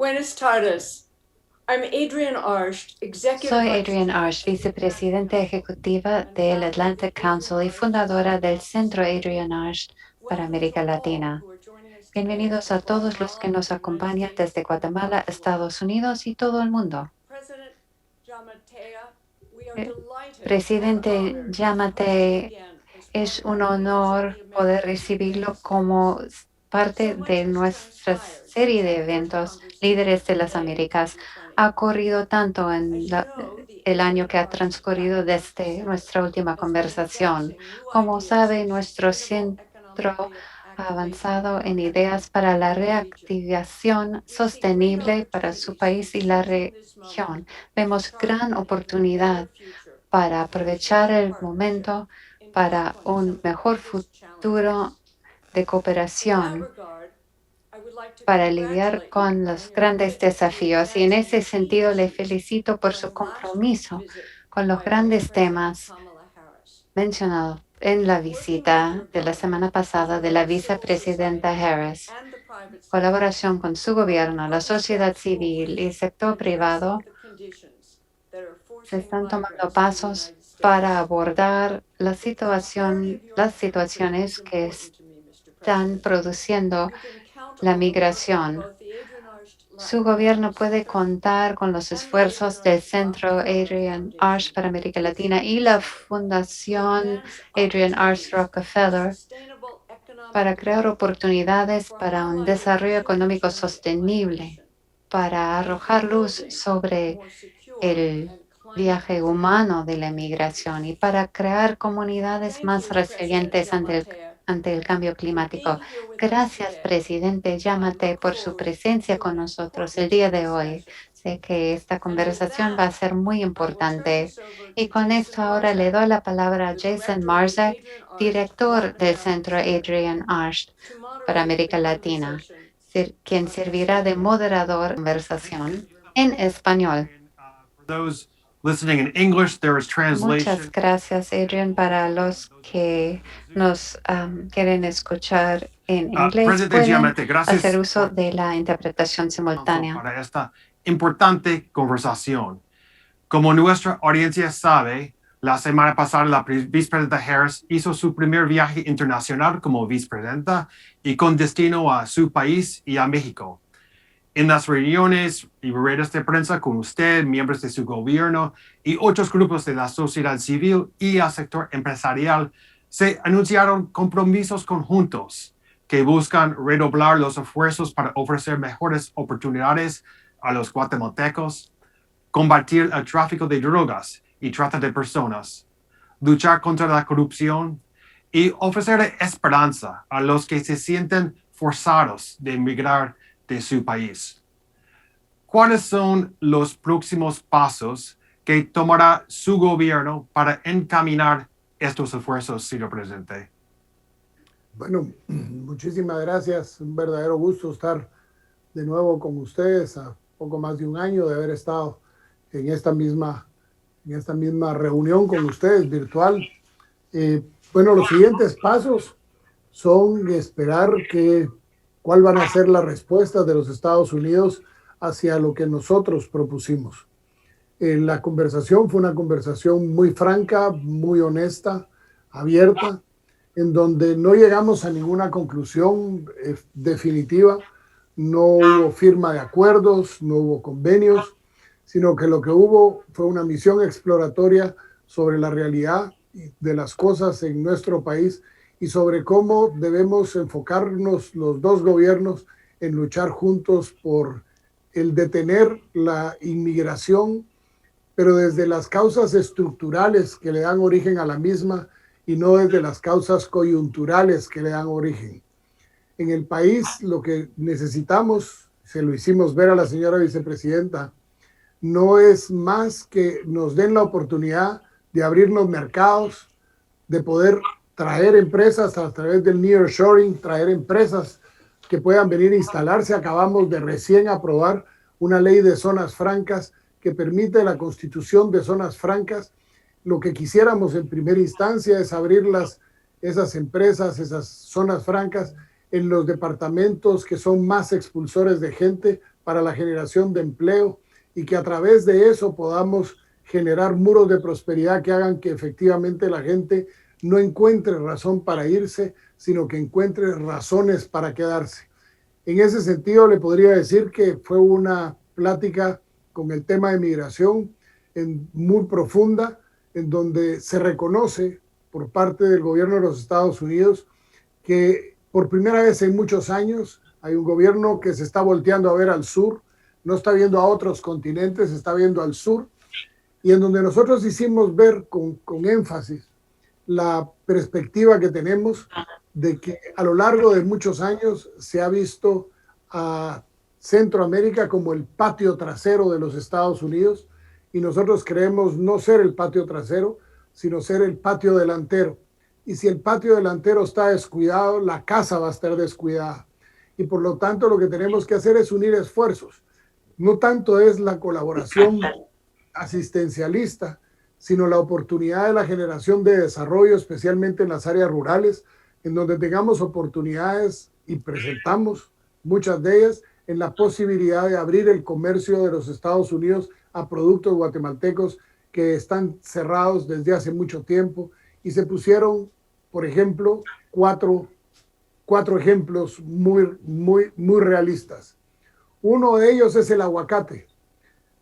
Buenas tardes. I'm Adrienne Arsht, Executive Soy Vice Adrienne Arsht, vicepresidenta ejecutiva del Atlantic Council y fundadora del Centro Adrienne Arsht para América Latina. Bienvenidos a todos los que nos acompañan desde Guatemala, Estados Unidos y todo el mundo. Presidente Giammattei, es un honor poder recibirlo como parte de nuestra serie de eventos Líderes de las Américas. Ha corrido tanto en el año que ha transcurrido desde nuestra última conversación. Como sabe, nuestro centro ha avanzado en ideas para la reactivación sostenible para su país y la región. Vemos gran oportunidad para aprovechar el momento para un mejor futuro de cooperación para lidiar con los grandes desafíos. Y en ese sentido le felicito por su compromiso con los grandes temas mencionados en la visita de la semana pasada de la vicepresidenta Harris. Colaboración con su gobierno, la sociedad civil y el sector privado se están tomando pasos para abordar las situaciones que están produciendo la migración. Su gobierno puede contar con los esfuerzos del Centro Adrienne Arsht para América Latina y la Fundación Adrienne Arsht Rockefeller para crear oportunidades para un desarrollo económico sostenible, para arrojar luz sobre el viaje humano de la migración y para crear comunidades más resilientes ante el cambio climático. Gracias, presidente Giammattei, por su presencia con nosotros el día de hoy. Sé que esta conversación va a ser muy importante. Y con esto ahora le doy la palabra a Jason Marzak, director del Centro Adrienne Arsht para América Latina, quien servirá de moderador de conversación en español. Muchas gracias, Adrian. Para los que nos quieren escuchar en inglés, Presidente pueden Giammattei, hacer gracias uso de la interpretación simultánea. para esta importante conversación. Como nuestra audiencia sabe, la semana pasada la vicepresidenta Harris hizo su primer viaje internacional como vicepresidenta y con destino a su país y a México. En las reuniones y ruedas de prensa con usted, miembros de su gobierno y otros grupos de la sociedad civil y el sector empresarial, se anunciaron compromisos conjuntos que buscan redoblar los esfuerzos para ofrecer mejores oportunidades a los guatemaltecos, combatir el tráfico de drogas y trata de personas, luchar contra la corrupción y ofrecer esperanza a los que se sienten forzados de emigrar de su país. ¿Cuáles son los próximos pasos que tomará su gobierno para encaminar estos esfuerzos, señor presidente? Bueno, muchísimas gracias. Un verdadero gusto estar de nuevo con ustedes a poco más de un año de haber estado en esta misma reunión con ustedes virtual. Bueno, los siguientes pasos son esperar cuál van a ser las respuestas de los Estados Unidos hacia lo que nosotros propusimos. La conversación fue una conversación muy franca, muy honesta, abierta, en donde no llegamos a ninguna conclusión definitiva, no hubo firma de acuerdos, no hubo convenios, sino que lo que hubo fue una misión exploratoria sobre la realidad de las cosas en nuestro país y sobre cómo debemos enfocarnos los dos gobiernos en luchar juntos por el detener la inmigración, pero desde las causas estructurales que le dan origen a la misma y no desde las causas coyunturales que le dan origen. En el país lo que necesitamos, se lo hicimos ver a la señora vicepresidenta, no es más que nos den la oportunidad de abrir los mercados, de poder traer empresas a través del nearshoring, traer empresas que puedan venir a instalarse. Acabamos de recién aprobar una ley de zonas francas que permite la constitución de zonas francas. Lo que quisiéramos en primera instancia es abrir esas empresas, esas zonas francas en los departamentos que son más expulsores de gente, para la generación de empleo y que a través de eso podamos generar muros de prosperidad que hagan que efectivamente la gente no encuentre razón para irse, sino que encuentre razones para quedarse. En ese sentido, le podría decir que fue una plática con el tema de migración muy profunda, en donde se reconoce por parte del gobierno de los Estados Unidos que por primera vez en muchos años hay un gobierno que se está volteando a ver al sur, no está viendo a otros continentes, está viendo al sur, y en donde nosotros hicimos ver con énfasis la perspectiva que tenemos de que a lo largo de muchos años se ha visto a Centroamérica como el patio trasero de los Estados Unidos, y nosotros creemos no ser el patio trasero, sino ser el patio delantero. Y si el patio delantero está descuidado, la casa va a estar descuidada. Y por lo tanto lo que tenemos que hacer es unir esfuerzos. No tanto es la colaboración asistencialista, sino la oportunidad de la generación de desarrollo, especialmente en las áreas rurales, en donde tengamos oportunidades y presentamos muchas de ellas en la posibilidad de abrir el comercio de los Estados Unidos a productos guatemaltecos que están cerrados desde hace mucho tiempo, y se pusieron, por ejemplo, cuatro ejemplos muy realistas. Uno de ellos es el aguacate.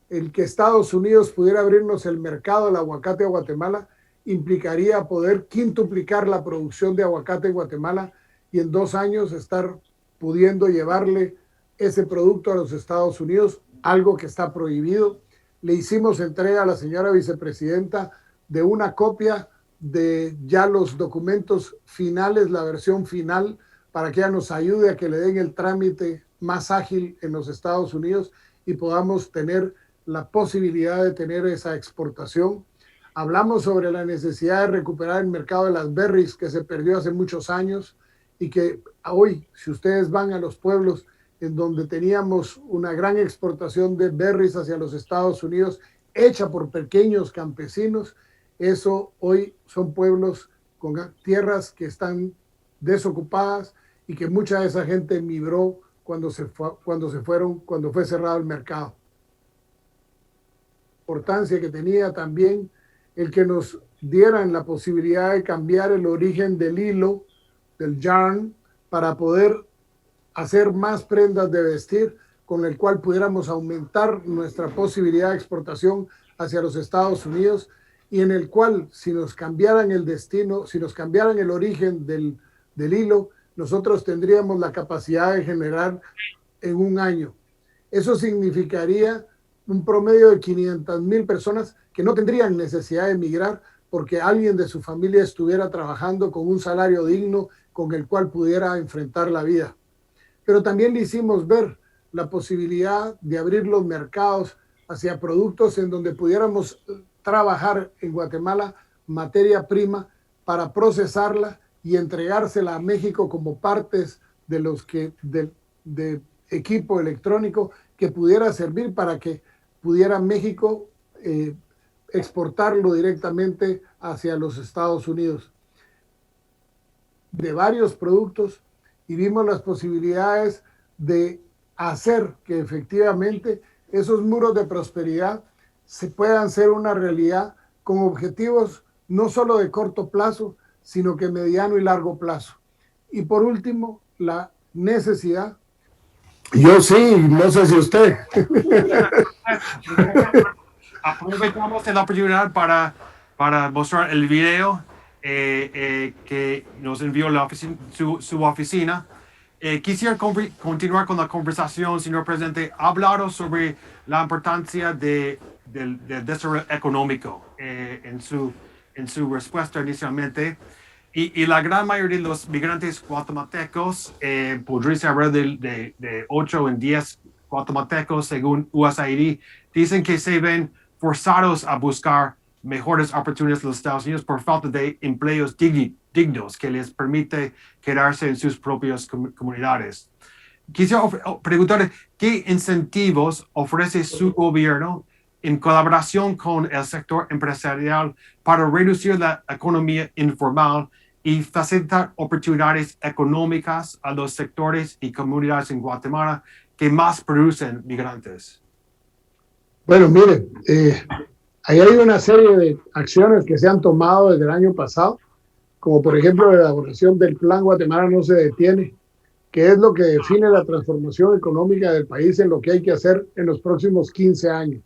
El que Estados Unidos pudiera abrirnos el mercado del aguacate a Guatemala implicaría poder quintuplicar la producción de aguacate en Guatemala y en 2 años estar pudiendo llevarle ese producto a los Estados Unidos, algo que está prohibido. Le hicimos entrega a la señora vicepresidenta de una copia de ya los documentos finales, la versión final, para que ella nos ayude a que le den el trámite más ágil en los Estados Unidos y podamos tener la posibilidad de tener esa exportación. Hablamos sobre la necesidad de recuperar el mercado de las berries que se perdió hace muchos años y que hoy, si ustedes van a los pueblos en donde teníamos una gran exportación de berries hacia los Estados Unidos, hecha por pequeños campesinos, eso hoy son pueblos con tierras que están desocupadas y que mucha de esa gente migró cuando fue cerrado el mercado. Importancia que tenía también el que nos dieran la posibilidad de cambiar el origen del hilo, del yarn, para poder hacer más prendas de vestir, con el cual pudiéramos aumentar nuestra posibilidad de exportación hacia los Estados Unidos, y en el cual, si nos cambiaran el destino, si nos cambiaran el origen del hilo, nosotros tendríamos la capacidad de generar en 1 año. Eso significaría un promedio de 500,000 personas que no tendrían necesidad de emigrar porque alguien de su familia estuviera trabajando con un salario digno con el cual pudiera enfrentar la vida. Pero también le hicimos ver la posibilidad de abrir los mercados hacia productos en donde pudiéramos trabajar en Guatemala materia prima para procesarla y entregársela a México como partes de equipo electrónico que pudiera servir para que pudiera México exportarlo directamente hacia los Estados Unidos. De varios productos, y vimos las posibilidades de hacer que efectivamente esos muros de prosperidad se puedan ser una realidad con objetivos no solo de corto plazo, sino que mediano y largo plazo. Y por último, la necesidad. Yo sí, no sé si usted. Aprovechamos la oportunidad para mostrar el video que nos envió su oficina. Quisiera continuar con la conversación, señor presidente. Ha hablado sobre la importancia del desarrollo económico en su respuesta inicialmente. Y la gran mayoría de los migrantes guatemaltecos, podría ser alrededor de 8 en 10 guatemaltecos, según USAID, dicen que se ven forzados a buscar mejores oportunidades en los Estados Unidos por falta de empleos dignos que les permite quedarse en sus propias comunidades. Quisiera preguntarle, ¿qué incentivos ofrece su gobierno en colaboración con el sector empresarial para reducir la economía informal y facilitar oportunidades económicas a los sectores y comunidades en Guatemala que más producen migrantes? Bueno, mire, ahí hay una serie de acciones que se han tomado desde el año pasado, como por ejemplo la elaboración del Plan Guatemala no se detiene, que es lo que define la transformación económica del país en lo que hay que hacer en los próximos 15 años.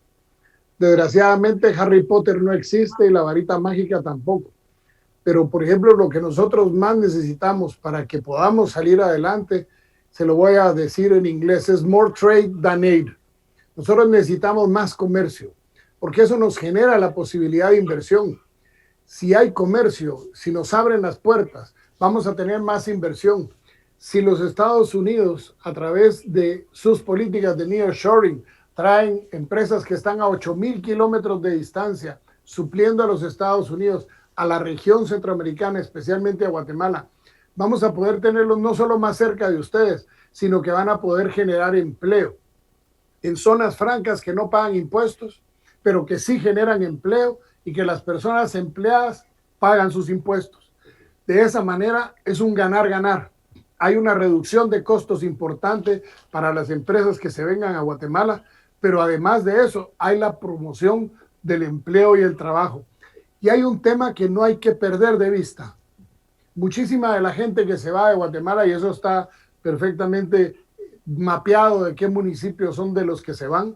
Desgraciadamente Harry Potter no existe y la varita mágica tampoco. Pero, por ejemplo, lo que nosotros más necesitamos para que podamos salir adelante, se lo voy a decir en inglés, es more trade than aid. Nosotros necesitamos más comercio, porque eso nos genera la posibilidad de inversión. Si hay comercio, si nos abren las puertas, vamos a tener más inversión. Si los Estados Unidos, a través de sus políticas de nearshoring, traen empresas que están a 8,000 kilómetros de distancia, supliendo a los Estados Unidos, a la región centroamericana, especialmente a Guatemala, vamos a poder tenerlos no solo más cerca de ustedes, sino que van a poder generar empleo en zonas francas que no pagan impuestos, pero que sí generan empleo y que las personas empleadas pagan sus impuestos. De esa manera es un ganar-ganar. Hay una reducción de costos importante para las empresas que se vengan a Guatemala, pero además de eso hay la promoción del empleo y el trabajo. Y hay un tema que no hay que perder de vista. Muchísima de la gente que se va de Guatemala, y eso está perfectamente mapeado de qué municipios son de los que se van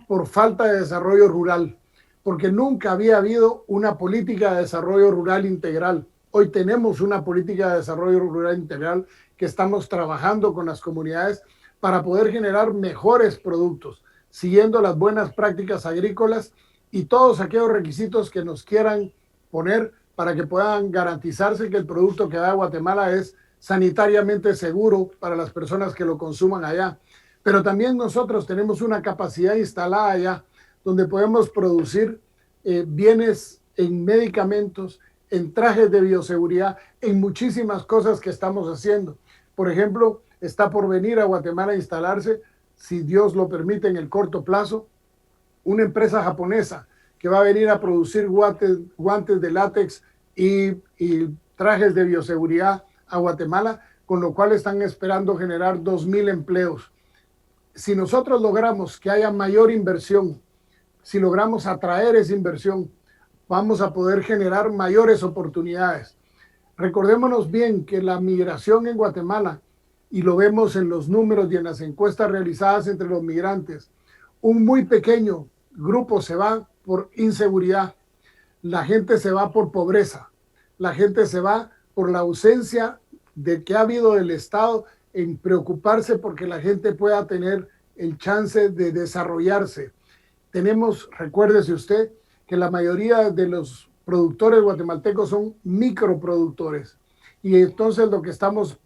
por falta de desarrollo rural, porque nunca había habido una política de desarrollo rural integral. Hoy tenemos una política de desarrollo rural integral que estamos trabajando con las comunidades para poder generar mejores productos, siguiendo las buenas prácticas agrícolas y todos aquellos requisitos que nos quieran poner para que puedan garantizarse que el producto que da a Guatemala es sanitariamente seguro para las personas que lo consuman allá. Pero también nosotros tenemos una capacidad instalada allá donde podemos producir bienes en medicamentos, en trajes de bioseguridad, en muchísimas cosas que estamos haciendo. Por ejemplo, está por venir a Guatemala a instalarse, si Dios lo permite en el corto plazo, una empresa japonesa que va a venir a producir guantes de látex y trajes de bioseguridad a Guatemala, con lo cual están esperando generar 2,000 empleos. Si nosotros logramos que haya mayor inversión, si logramos atraer esa inversión, vamos a poder generar mayores oportunidades. Recordémonos bien que la migración en Guatemala, y lo vemos en los números y en las encuestas realizadas entre los migrantes, un muy pequeño grupo se va por inseguridad, la gente se va por pobreza, la gente se va por la ausencia de que ha habido del Estado en preocuparse porque la gente pueda tener el chance de desarrollarse. Tenemos, recuérdese usted, que la mayoría de los productores guatemaltecos son microproductores y entonces lo que estamos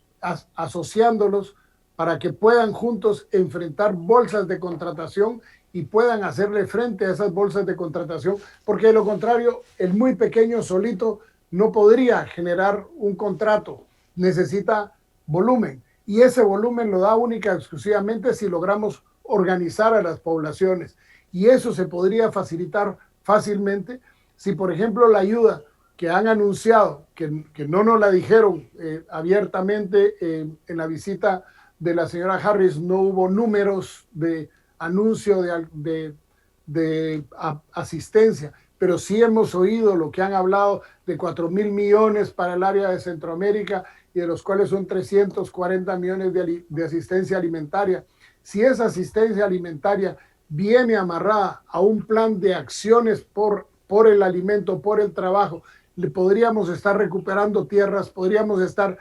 asociándolos para que puedan juntos enfrentar bolsas de contratación y puedan hacerle frente a esas bolsas de contratación, porque de lo contrario, el muy pequeño solito no podría generar un contrato, necesita volumen, y ese volumen lo da única y exclusivamente si logramos organizar a las poblaciones, y eso se podría facilitar fácilmente si, por ejemplo, la ayuda que han anunciado, que no nos la dijeron abiertamente en la visita de la señora Harris, no hubo números de anuncio de asistencia, pero sí hemos oído lo que han hablado de 4,000 millones para el área de Centroamérica y de los cuales son 340 millones de asistencia alimentaria. Si esa asistencia alimentaria viene amarrada a un plan de acciones por el alimento, por el trabajo, le podríamos estar recuperando tierras, podríamos estar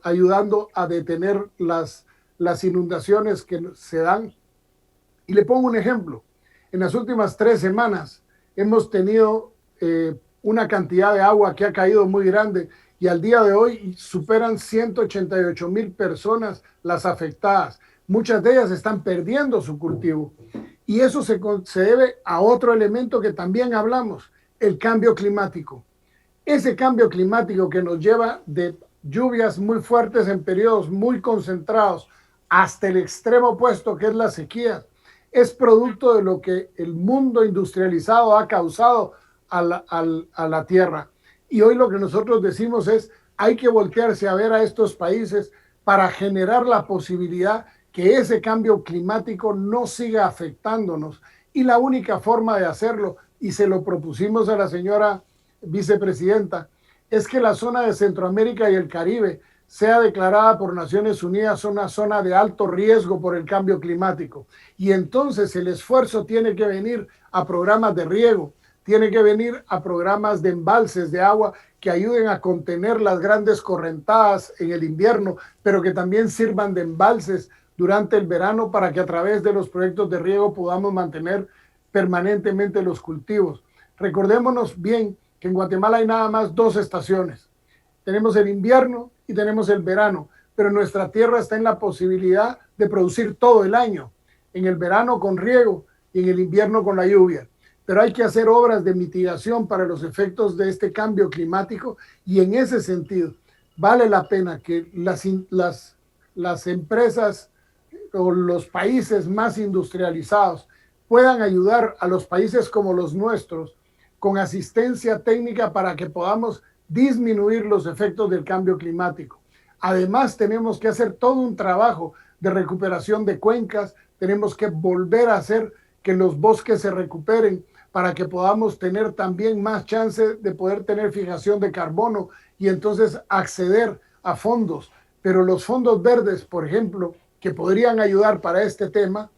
ayudando a detener las inundaciones que se dan. Y le pongo un ejemplo. En las últimas 3 semanas hemos tenido una cantidad de agua que ha caído muy grande y al día de hoy superan 188,000 personas las afectadas. Muchas de ellas están perdiendo su cultivo. Y eso se debe a otro elemento que también hablamos, el cambio climático. Ese cambio climático que nos lleva de lluvias muy fuertes en periodos muy concentrados hasta el extremo opuesto que es la sequía, es producto de lo que el mundo industrializado ha causado a la tierra. Y hoy lo que nosotros decimos es, hay que voltearse a ver a estos países para generar la posibilidad que ese cambio climático no siga afectándonos. Y la única forma de hacerlo, y se lo propusimos a la señora vicepresidenta, es que la zona de Centroamérica y el Caribe sea declarada por Naciones Unidas una zona de alto riesgo por el cambio climático. Y entonces el esfuerzo tiene que venir a programas de riego, tiene que venir a programas de embalses de agua que ayuden a contener las grandes correntadas en el invierno, pero que también sirvan de embalses durante el verano para que a través de los proyectos de riego podamos mantener permanentemente los cultivos. Recordémonos bien que en Guatemala hay nada más 2 estaciones. Tenemos el invierno y tenemos el verano, pero nuestra tierra está en la posibilidad de producir todo el año, en el verano con riego y en el invierno con la lluvia. Pero hay que hacer obras de mitigación para los efectos de este cambio climático y en ese sentido vale la pena que las empresas o los países más industrializados puedan ayudar a los países como los nuestros con asistencia técnica para que podamos disminuir los efectos del cambio climático. Además, tenemos que hacer todo un trabajo de recuperación de cuencas, tenemos que volver a hacer que los bosques se recuperen para que podamos tener también más chance de poder tener fijación de carbono y entonces acceder a fondos. Pero los fondos verdes, por ejemplo, que podrían ayudar para este tema,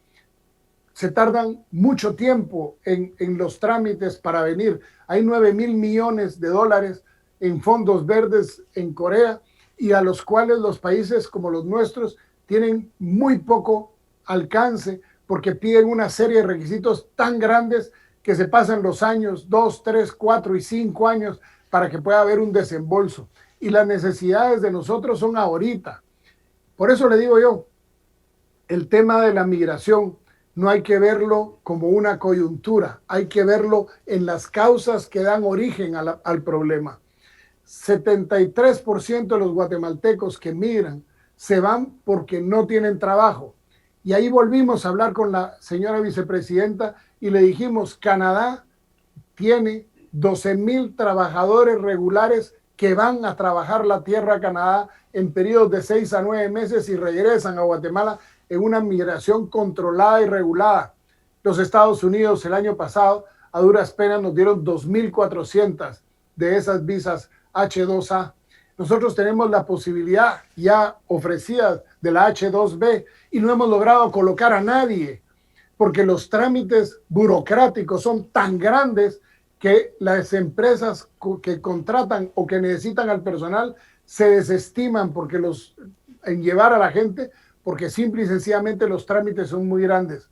se tardan mucho tiempo en los trámites para venir. Hay 9,000 millones de dólares en fondos verdes en Corea y a los cuales los países como los nuestros tienen muy poco alcance porque piden una serie de requisitos tan grandes que se pasan los años, 2, 3, 4 y 5 años para que pueda haber un desembolso. Y las necesidades de nosotros son ahorita. Por eso le digo yo, el tema de la migración no hay que verlo como una coyuntura, hay que verlo en las causas que dan origen al problema. 73% de los guatemaltecos que migran se van porque no tienen trabajo. Y ahí volvimos a hablar con la señora vicepresidenta y le dijimos, Canadá tiene 12,000 trabajadores regulares que van a trabajar la tierra a Canadá en periodos de 6 a 9 meses y regresan a Guatemala en una migración controlada y regulada. Los Estados Unidos el año pasado a duras penas nos dieron 2,400 de esas visas H2A. Nosotros tenemos la posibilidad ya ofrecida de la H2B y no hemos logrado colocar a nadie porque los trámites burocráticos son tan grandes que las empresas que contratan o que necesitan al personal se desestiman en llevar a la gente porque simple y sencillamente los trámites son muy grandes.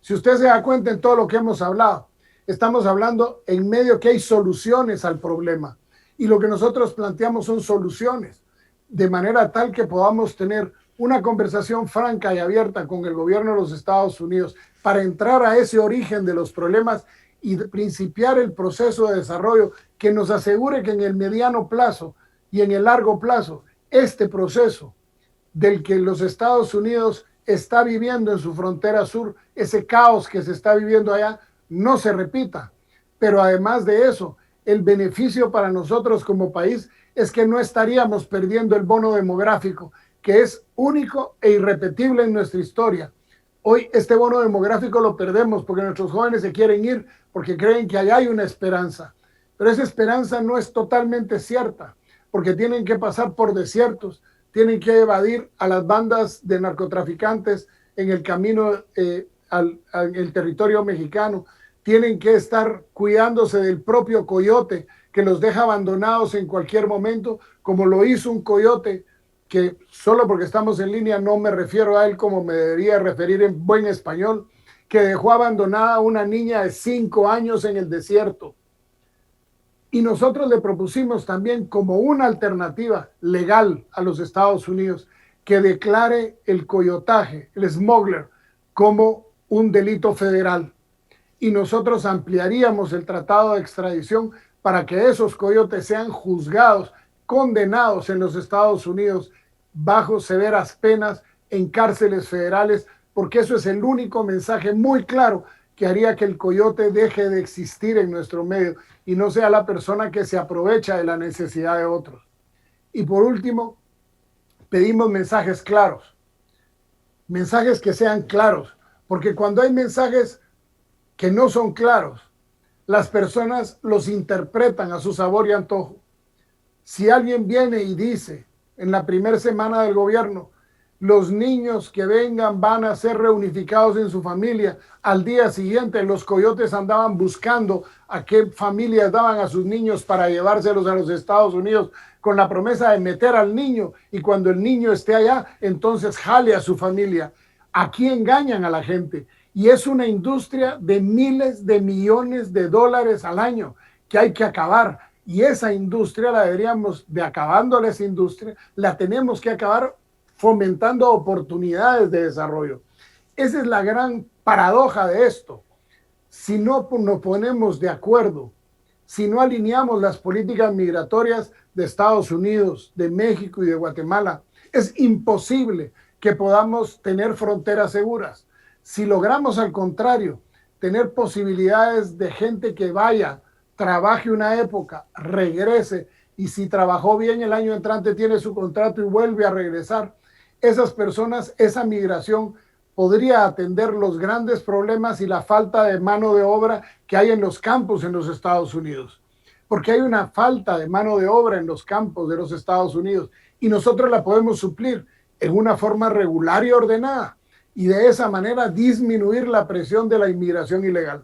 Si usted se da cuenta en todo lo que hemos hablado, estamos hablando en medio que hay soluciones al problema y lo que nosotros planteamos son soluciones de manera tal que podamos tener una conversación franca y abierta con el gobierno de los Estados Unidos para entrar a ese origen de los problemas y principiar el proceso de desarrollo que nos asegure que en el mediano plazo y en el largo plazo este proceso del que los Estados Unidos está viviendo en su frontera sur, ese caos que se está viviendo allá, no se repita. Pero además de eso, el beneficio para nosotros como país es que no estaríamos perdiendo el bono demográfico, que es único e irrepetible en nuestra historia. Hoy este bono demográfico lo perdemos porque nuestros jóvenes se quieren ir porque creen que allá hay una esperanza. Pero esa esperanza no es totalmente cierta, porque tienen que pasar por desiertos, tienen que evadir a las bandas de narcotraficantes en el camino al territorio mexicano, tienen que estar cuidándose del propio coyote que los deja abandonados en cualquier momento, como lo hizo un coyote que solo porque estamos en línea no me refiero a él como me debería referir en buen español, que dejó abandonada a una niña de 5 años en el desierto. Y nosotros le propusimos también como una alternativa legal a los Estados Unidos que declare el coyotaje, el smuggler, como un delito federal. Y nosotros ampliaríamos el tratado de extradición para que esos coyotes sean juzgados, condenados en los Estados Unidos bajo severas penas en cárceles federales, porque eso es el único mensaje muy claro que haría que el coyote deje de existir en nuestro medio y no sea la persona que se aprovecha de la necesidad de otros. Y por último, pedimos mensajes claros. mensajes que sean claros, porque cuando hay mensajes que no son claros, las personas los interpretan a su sabor y antojo. Si alguien viene y dice en la primera semana del gobierno, los niños que vengan van a ser reunificados en su familia, al día siguiente los coyotes andaban buscando a qué familias daban a sus niños para llevárselos a los Estados Unidos con la promesa de meter al niño, y cuando el niño esté allá, entonces jale a su familia. Aquí engañan a la gente, y es una industria de miles de millones de dólares al año que hay que acabar. Y esa industria la deberíamos, de acabándole esa industria, la tenemos que acabar fomentando oportunidades de desarrollo. Esa es la gran paradoja de esto. Si no nos ponemos de acuerdo, si no alineamos las políticas migratorias de Estados Unidos, de México y de Guatemala, es imposible que podamos tener fronteras seguras. Si logramos, al contrario, tener posibilidades de gente que vaya, trabaje una época, regrese, y si trabajó bien el año entrante tiene su contrato y vuelve a regresar, esas personas, esa migración podría atender los grandes problemas y la falta de mano de obra que hay en los campos en los Estados Unidos. Porque hay una falta de mano de obra en los campos de los Estados Unidos y nosotros la podemos suplir en una forma regular y ordenada, y de esa manera disminuir la presión de la inmigración ilegal.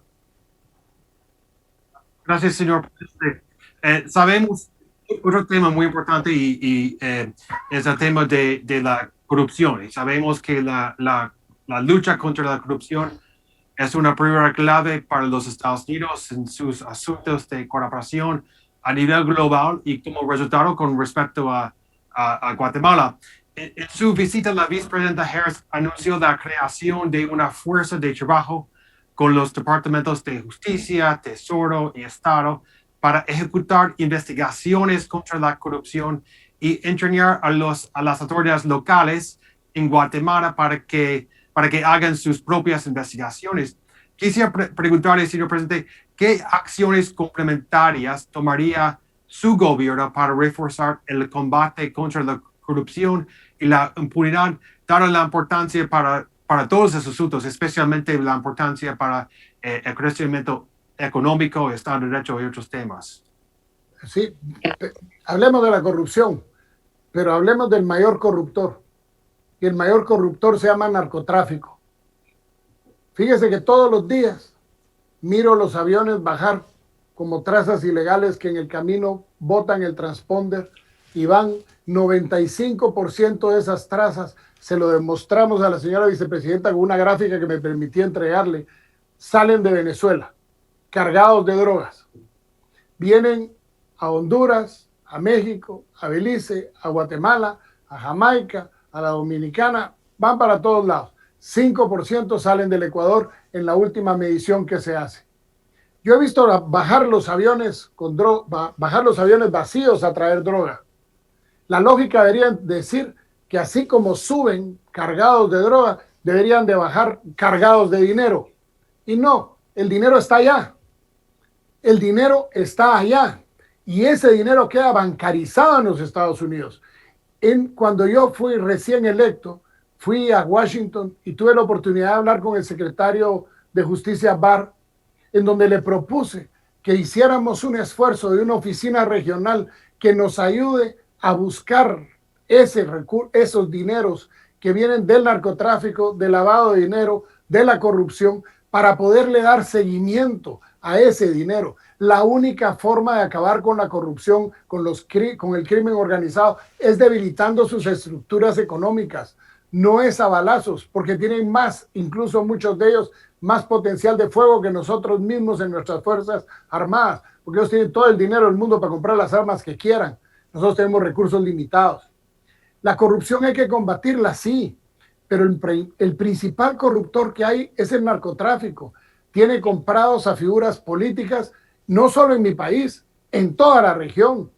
Gracias, señor presidente. Sabemos otro tema muy importante es el tema de la corrupción. Y sabemos que la lucha contra la corrupción es una prioridad clave para los Estados Unidos en sus asuntos de cooperación a nivel global y como resultado con respecto a Guatemala. En su visita, la vicepresidenta Harris anunció la creación de una fuerza de trabajo con los departamentos de justicia, tesoro y estado para ejecutar investigaciones contra la corrupción y entrenar a las autoridades locales en Guatemala para que hagan sus propias investigaciones. Quisiera preguntarle, señor presidente, ¿qué acciones complementarias tomaría su gobierno para reforzar el combate contra la corrupción y la impunidad, dada la importancia para todos esos asuntos, especialmente la importancia para el crecimiento económico, Estado de Derecho y otros temas? Sí, hablemos de la corrupción, pero hablemos del mayor corruptor. Y el mayor corruptor se llama narcotráfico. Fíjese que todos los días miro los aviones bajar como trazas ilegales que en el camino botan el transponder y van 95% de esas trazas, se lo demostramos a la señora vicepresidenta con una gráfica que me permití entregarle, salen de Venezuela, cargados de drogas. Vienen a Honduras, a México, a Belice, a Guatemala, a Jamaica, a la Dominicana, van para todos lados. 5% salen del Ecuador en la última medición que se hace. Yo he visto bajar los aviones vacíos a traer droga. La lógica debería decir que así como suben cargados de droga, deberían de bajar cargados de dinero. Y no, el dinero está allá. El dinero está allá. Y ese dinero queda bancarizado en los Estados Unidos. Cuando yo fui recién electo, fui a Washington y tuve la oportunidad de hablar con el secretario de Justicia Barr, en donde le propuse que hiciéramos un esfuerzo de una oficina regional que nos ayude a buscar esos dineros que vienen del narcotráfico, del lavado de dinero, de la corrupción, para poderle dar seguimiento a ese dinero. La única forma de acabar con la corrupción, con el crimen organizado, es debilitando sus estructuras económicas. No es a balazos, porque tienen más, incluso muchos de ellos, más potencial de fuego que nosotros mismos en nuestras Fuerzas Armadas, porque ellos tienen todo el dinero del mundo para comprar las armas que quieran. Nosotros tenemos recursos limitados. La corrupción hay que combatirla, sí, pero el principal corruptor que hay es el narcotráfico. Tiene comprados a figuras políticas, no solo en mi país, en toda la región.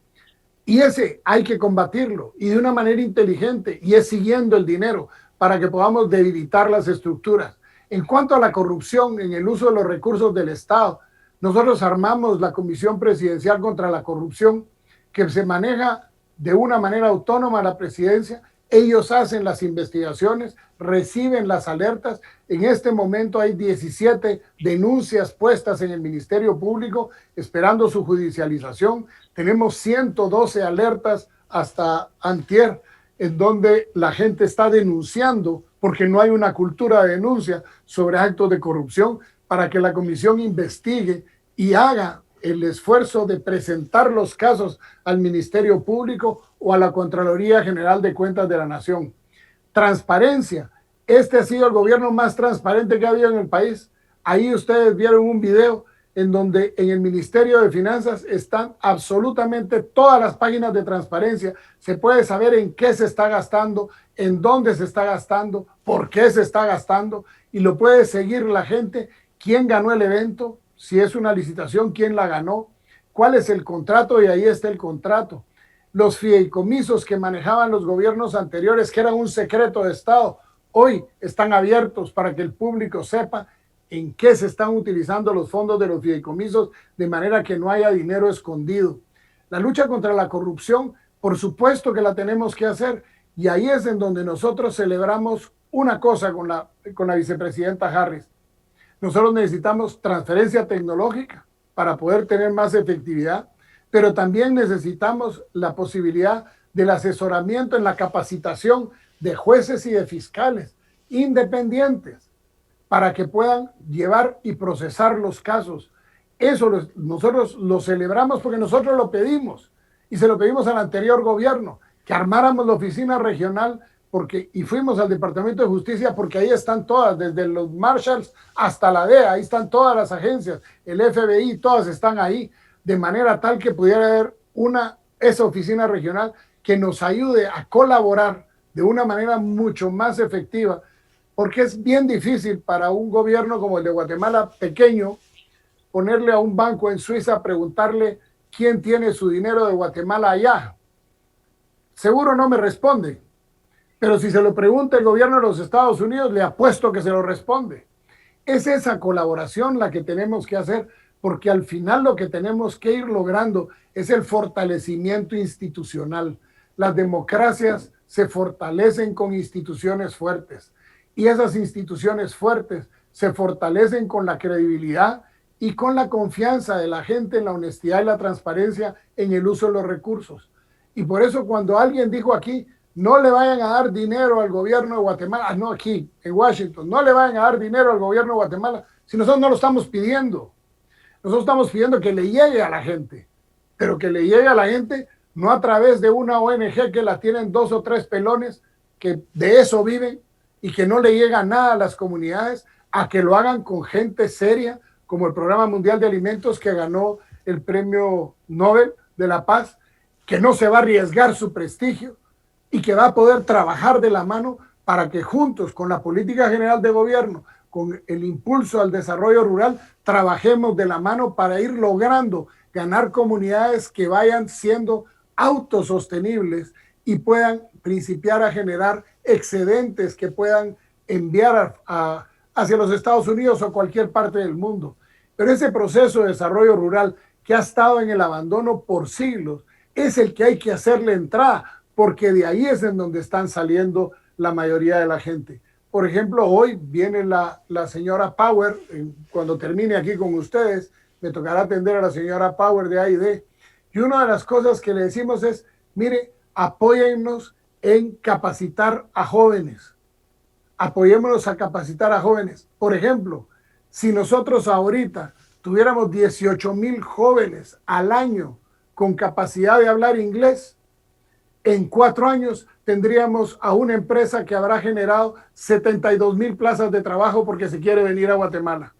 Y ese hay que combatirlo, y de una manera inteligente, y es siguiendo el dinero para que podamos debilitar las estructuras. En cuanto a la corrupción en el uso de los recursos del Estado, nosotros armamos la Comisión Presidencial contra la Corrupción, que se maneja de una manera autónoma a la presidencia, Ellos hacen las investigaciones, reciben las alertas. En este momento hay 17 denuncias puestas en el Ministerio Público esperando su judicialización. Tenemos 112 alertas hasta antier, en donde la gente está denunciando porque no hay una cultura de denuncia sobre actos de corrupción, para que la comisión investigue y haga el esfuerzo de presentar los casos al Ministerio Público o a la Contraloría General de Cuentas de la Nación. Transparencia. Este ha sido el gobierno más transparente que ha habido en el país. Ahí ustedes vieron un video en donde en el Ministerio de Finanzas están absolutamente todas las páginas de transparencia. Se puede saber en qué se está gastando, en dónde se está gastando, por qué se está gastando, y lo puede seguir la gente, quién ganó el evento, si es una licitación, quién la ganó, cuál es el contrato, y ahí está el contrato. Los fideicomisos que manejaban los gobiernos anteriores, que eran un secreto de Estado, hoy están abiertos para que el público sepa en qué se están utilizando los fondos de los fideicomisos, de manera que no haya dinero escondido. La lucha contra la corrupción, por supuesto que la tenemos que hacer, y ahí es en donde nosotros celebramos una cosa con la vicepresidenta Harris. Nosotros necesitamos transferencia tecnológica para poder tener más efectividad, pero también necesitamos la posibilidad del asesoramiento en la capacitación de jueces y de fiscales independientes para que puedan llevar y procesar los casos. Eso nosotros lo celebramos porque nosotros lo pedimos, y se lo pedimos al anterior gobierno, que armáramos la oficina regional, y fuimos al Departamento de Justicia porque ahí están todas, desde los Marshalls hasta la DEA, ahí están todas las agencias, el FBI, todas están ahí, de manera tal que pudiera haber esa oficina regional que nos ayude a colaborar de una manera mucho más efectiva, porque es bien difícil para un gobierno como el de Guatemala, pequeño, ponerle a un banco en Suiza, preguntarle quién tiene su dinero de Guatemala allá. Seguro no me responde, pero si se lo pregunta el gobierno de los Estados Unidos, le apuesto que se lo responde. Es esa colaboración la que tenemos que hacer, porque al final lo que tenemos que ir logrando es el fortalecimiento institucional. Las democracias se fortalecen con instituciones fuertes, y esas instituciones fuertes se fortalecen con la credibilidad y con la confianza de la gente en la honestidad y la transparencia en el uso de los recursos. Y por eso cuando alguien dijo aquí, no le vayan a dar dinero al gobierno de Guatemala, no aquí, en Washington, no le vayan a dar dinero al gobierno de Guatemala, si nosotros no lo estamos pidiendo. Nosotros estamos pidiendo que le llegue a la gente, pero que le llegue a la gente no a través de una ONG que la tienen 2 o 3 pelones, que de eso viven, y que no le llega nada a las comunidades, a que lo hagan con gente seria, como el Programa Mundial de Alimentos, que ganó el Premio Nobel de la Paz, que no se va a arriesgar su prestigio y que va a poder trabajar de la mano para que juntos, con la política general de gobierno, con el impulso al desarrollo rural, trabajemos de la mano para ir logrando ganar comunidades que vayan siendo autosostenibles y puedan principiar a generar excedentes que puedan enviar hacia los Estados Unidos o cualquier parte del mundo. Pero ese proceso de desarrollo rural que ha estado en el abandono por siglos es el que hay que hacerle entrada, porque de ahí es en donde están saliendo la mayoría de la gente. Por ejemplo, hoy viene la señora Power, cuando termine aquí con ustedes, me tocará atender a la señora Power de AID, y una de las cosas que le decimos es, mire, apóyennos en capacitar a jóvenes, apoyémonos a capacitar a jóvenes. Por ejemplo, si nosotros ahorita tuviéramos 18,000 jóvenes al año con capacidad de hablar inglés, en 4 años tendríamos a una empresa que habrá generado 72,000 plazas de trabajo porque se quiere venir a Guatemala.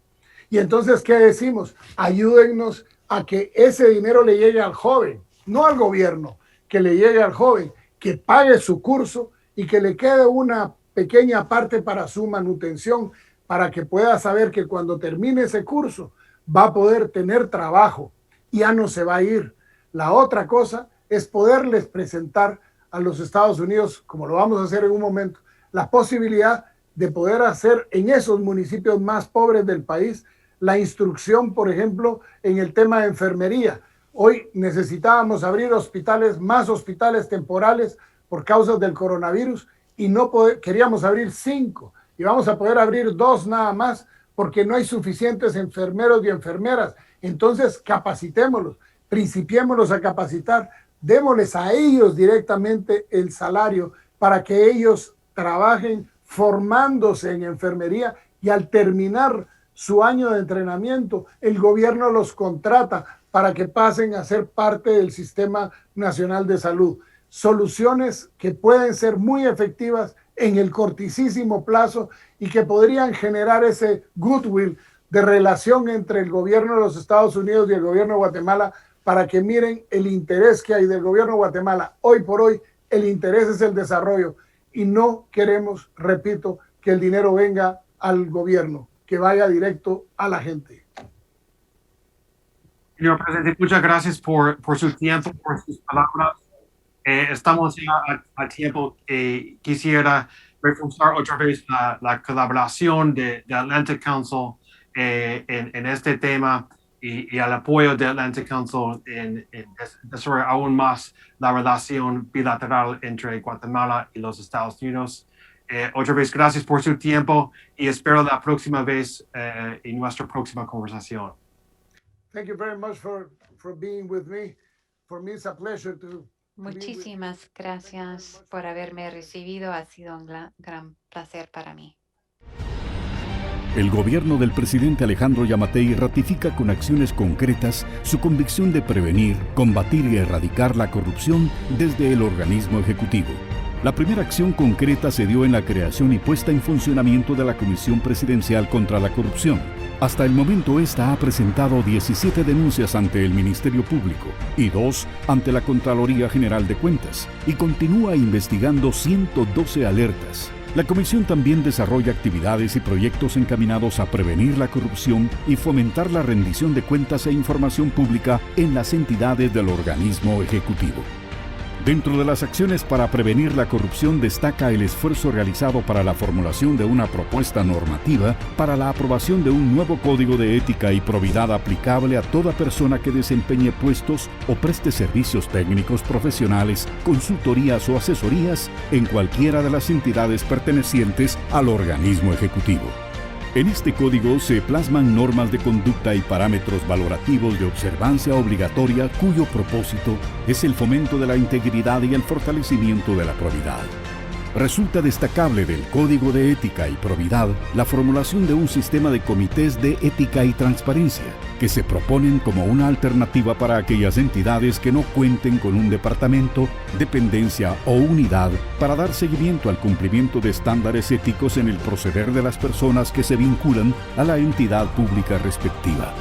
Y entonces, ¿qué decimos? Ayúdennos a que ese dinero le llegue al joven, no al gobierno, que le llegue al joven, que pague su curso y que le quede una pequeña parte para su manutención, para que pueda saber que cuando termine ese curso va a poder tener trabajo y ya no se va a ir. La otra cosa es poderles presentar a los Estados Unidos, como lo vamos a hacer en un momento, la posibilidad de poder hacer en esos municipios más pobres del país la instrucción, por ejemplo, en el tema de enfermería. Hoy necesitábamos abrir hospitales, más hospitales temporales, por causas del coronavirus y queríamos abrir 5 y vamos a poder abrir 2 nada más porque no hay suficientes enfermeros y enfermeras. Entonces capacitémoslos, principiémoslos a capacitar, démosles a ellos directamente el salario para que ellos trabajen formándose en enfermería y al terminar su año de entrenamiento, el gobierno los contrata para que pasen a ser parte del Sistema Nacional de Salud. Soluciones que pueden ser muy efectivas en el cortísimo plazo y que podrían generar ese goodwill de relación entre el gobierno de los Estados Unidos y el gobierno de Guatemala para que miren el interés que hay del gobierno de Guatemala. Hoy por hoy, el interés es el desarrollo y no queremos, repito, que el dinero venga al gobierno, que vaya directo a la gente. Señor presidente, muchas gracias por su tiempo, por sus palabras. Estamos ya a tiempo. Quisiera reforzar otra vez la colaboración de Atlantic Council en este tema y el apoyo de Atlantic Council en desarrollar aún más la relación bilateral entre Guatemala y los Estados Unidos. Otra vez, gracias por su tiempo y espero la próxima vez en nuestra próxima conversación. Thank you very much for being with me. For me, it's a pleasure to. Muchísimas gracias por haberme recibido. Ha sido un gran placer para mí. El gobierno del presidente Alejandro Yamatei ratifica con acciones concretas su convicción de prevenir, combatir y erradicar la corrupción desde el organismo ejecutivo. La primera acción concreta se dio en la creación y puesta en funcionamiento de la Comisión Presidencial contra la Corrupción. Hasta el momento, esta ha presentado 17 denuncias ante el Ministerio Público y 2 ante la Contraloría General de Cuentas, y continúa investigando 112 alertas. La comisión también desarrolla actividades y proyectos encaminados a prevenir la corrupción y fomentar la rendición de cuentas e información pública en las entidades del organismo ejecutivo. Dentro de las acciones para prevenir la corrupción destaca el esfuerzo realizado para la formulación de una propuesta normativa para la aprobación de un nuevo código de ética y probidad aplicable a toda persona que desempeñe puestos o preste servicios técnicos profesionales, consultorías o asesorías en cualquiera de las entidades pertenecientes al organismo ejecutivo. En este código se plasman normas de conducta y parámetros valorativos de observancia obligatoria cuyo propósito es el fomento de la integridad y el fortalecimiento de la probidad. Resulta destacable del Código de Ética y Probidad la formulación de un sistema de comités de ética y transparencia que se proponen como una alternativa para aquellas entidades que no cuenten con un departamento, dependencia o unidad para dar seguimiento al cumplimiento de estándares éticos en el proceder de las personas que se vinculan a la entidad pública respectiva.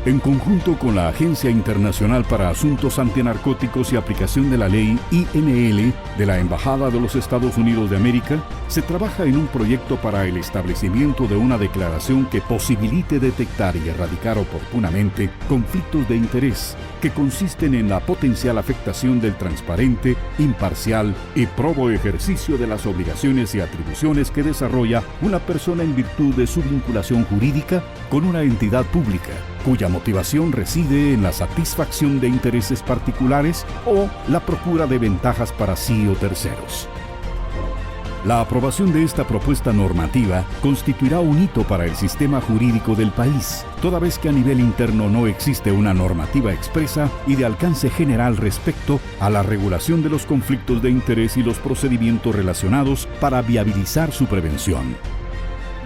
En conjunto con la Agencia Internacional para Asuntos Antinarcóticos y Aplicación de la Ley, INL, de la Embajada de los Estados Unidos de América, se trabaja en un proyecto para el establecimiento de una declaración que posibilite detectar y erradicar oportunamente conflictos de interés que consisten en la potencial afectación del transparente, imparcial y probo ejercicio de las obligaciones y atribuciones que desarrolla una persona en virtud de su vinculación jurídica con una entidad pública, cuya motivación reside en la satisfacción de intereses particulares o la procura de ventajas para sí o terceros. La aprobación de esta propuesta normativa constituirá un hito para el sistema jurídico del país, toda vez que a nivel interno no existe una normativa expresa y de alcance general respecto a la regulación de los conflictos de interés y los procedimientos relacionados para viabilizar su prevención.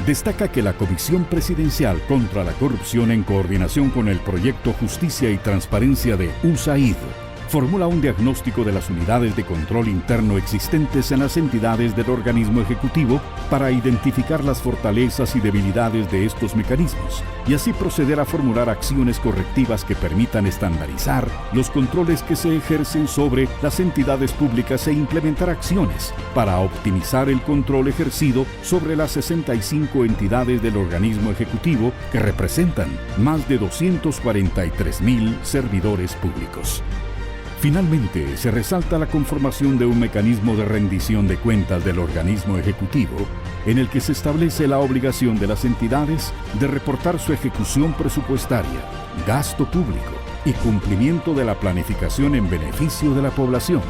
Destaca que la Comisión Presidencial contra la Corrupción, en coordinación con el Proyecto Justicia y Transparencia de USAID, formula un diagnóstico de las unidades de control interno existentes en las entidades del organismo ejecutivo para identificar las fortalezas y debilidades de estos mecanismos y así proceder a formular acciones correctivas que permitan estandarizar los controles que se ejercen sobre las entidades públicas e implementar acciones para optimizar el control ejercido sobre las 65 entidades del organismo ejecutivo que representan más de 243,000 servidores públicos. Finalmente, se resalta la conformación de un mecanismo de rendición de cuentas del organismo ejecutivo, en el que se establece la obligación de las entidades de reportar su ejecución presupuestaria, gasto público y cumplimiento de la planificación en beneficio de la población.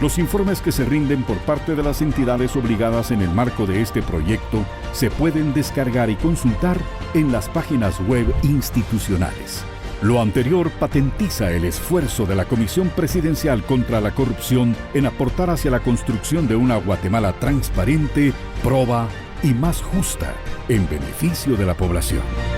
Los informes que se rinden por parte de las entidades obligadas en el marco de este proyecto se pueden descargar y consultar en las páginas web institucionales. Lo anterior patentiza el esfuerzo de la Comisión Presidencial contra la Corrupción en aportar hacia la construcción de una Guatemala transparente, proba y más justa en beneficio de la población.